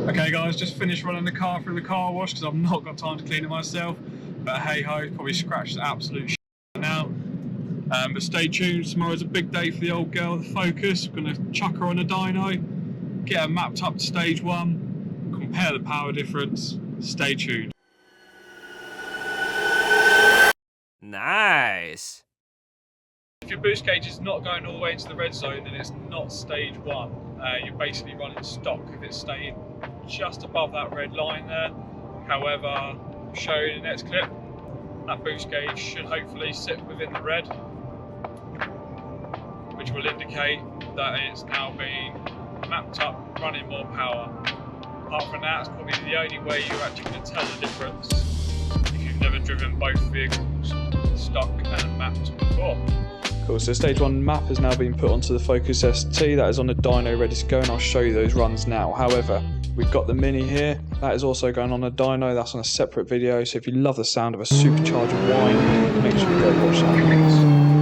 Okay guys, just finished running the car through the car wash because I've not got time to clean it myself. But hey ho, probably scratched the absolute shit now. But stay tuned, tomorrow's a big day for the old girl, the Focus. We're going to chuck her on a dyno, get her mapped up to stage 1, compare the power difference. Stay tuned. Nice. If your boost gauge is not going all the way into the red zone, then it's not stage 1. You're basically running stock if it's staying just above that red line there. However, I'll show you in the next clip, that boost gauge should hopefully sit within the red, which will indicate that it's now being mapped up, running more power. Apart from that, it's probably the only way you're actually going to tell the difference if you've never driven both vehicles stock and mapped before. Cool, so stage 1 map has now been put onto the Focus ST. That is on the dyno ready to go, and I'll show you those runs now. However, we've got the Mini here. That is also going on a dyno. That's on a separate video. So if you love the sound of a supercharged whine, make sure you go watch that.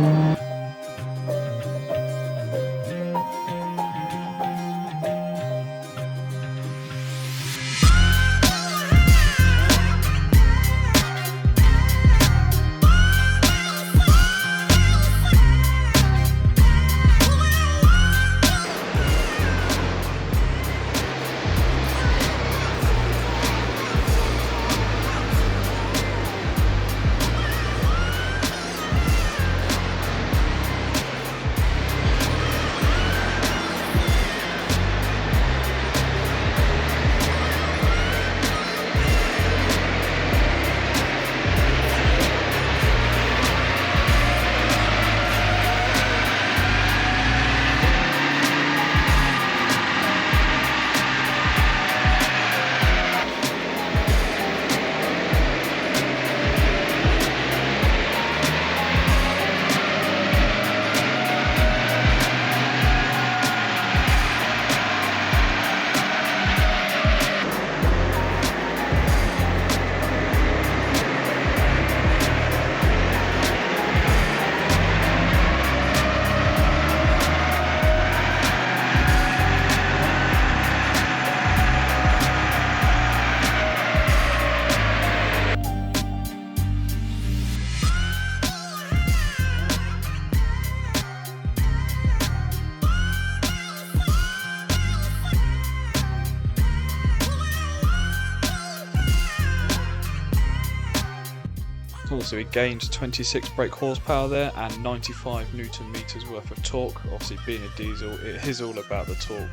So we gained 26 brake horsepower there and 95 Newton meters worth of torque. Obviously being a diesel, it is all about the torque.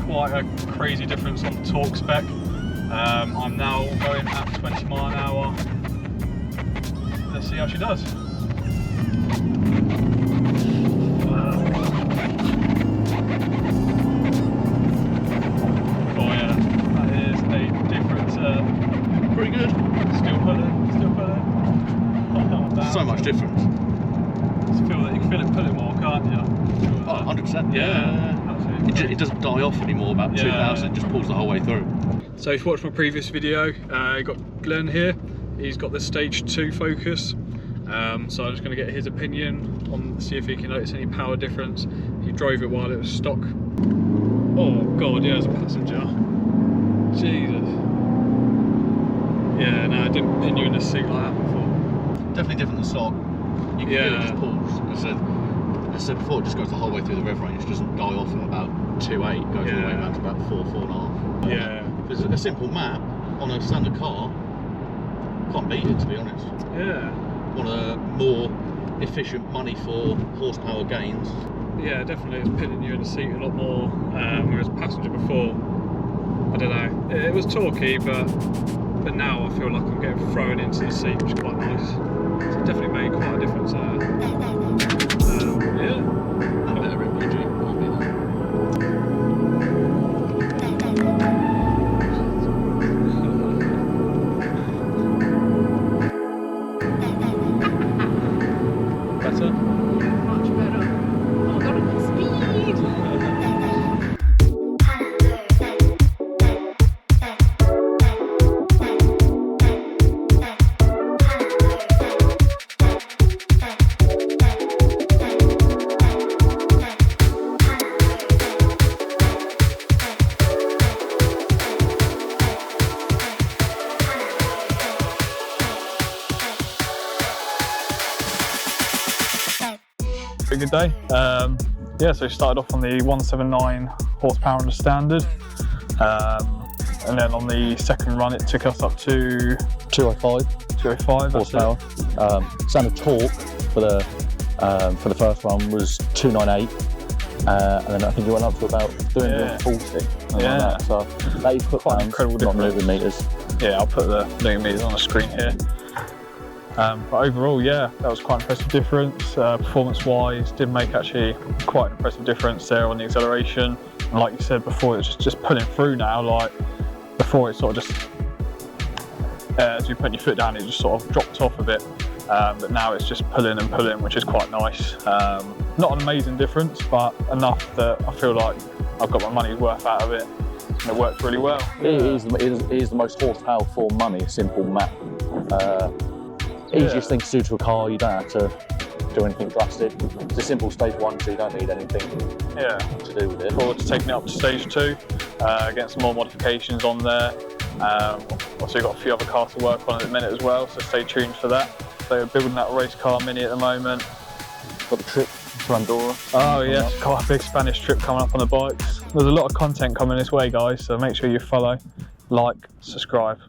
Quite a crazy difference on the torque spec. I'm now going at 20 mile an hour. Let's see how she does. Oh yeah, that is a different, pretty good. Still pulling, still pulling. So much difference. Just feel that you can pull it more, can't you? Oh, 100%. Yeah. It doesn't die off anymore about 2000, it just pulls the whole way through. So if you watched my previous video, I got Glenn here. He's got the stage 2 Focus. So I'm just going to get his opinion on, see if he can notice any power difference. He drove it while it was stock. Oh god, yeah, as a passenger. Jesus. Yeah, no, I didn't pin you in a seat like that before. Definitely different than stock. You can feel it just pulls. I said before, it just goes the whole way through the rev range. It doesn't die off at about 2.8, goes all the way back to about 4.5. Yeah. There's a simple map on a standard car. Can't beat it, to be honest. Yeah. One of the more efficient money for horsepower gains. Yeah, definitely. It's pinning you in the seat a lot more. Whereas passenger before, I don't know. It was torquey, but now I feel like I'm getting thrown into the seat, which is quite nice. So it definitely made quite a difference there. Yeah. That better MPG, can't beat that. Better? Much better. Oh god, I'm at speed! pretty good day. Yeah, so we started off on the 179 horsepower on the standard, and then on the second run it took us up to 205 horsepower. Standard torque for the first run was 298, and then I think it went up to about 340. Like that. So that is put quite pounds, incredible not difference. Newton meters. Yeah, I'll put the Newton meters on the screen here. But overall, yeah, that was quite an impressive difference. Performance-wise, did make actually quite an impressive difference there on the acceleration. And like you said before, it's just pulling through now. Like before, it sort of just as you put your foot down, it just sort of dropped off a bit. But now it's just pulling and pulling, which is quite nice. Not an amazing difference, but enough that I feel like I've got my money's worth out of it. And it worked really well. It is the most horsepower for money, simple math. Easiest thing to do to a car, you don't have to do anything drastic. It's a simple stage 1, so you don't need anything to do with it. Forward to taking it up to stage 2, getting some more modifications on there. Also got a few other cars to work on at the minute as well, so stay tuned for that. So we're building that race car mini at the moment. Got the trip to Andorra. Oh yeah, got a big Spanish trip coming up on the bikes. There's a lot of content coming this way, guys, so make sure you follow, like, subscribe.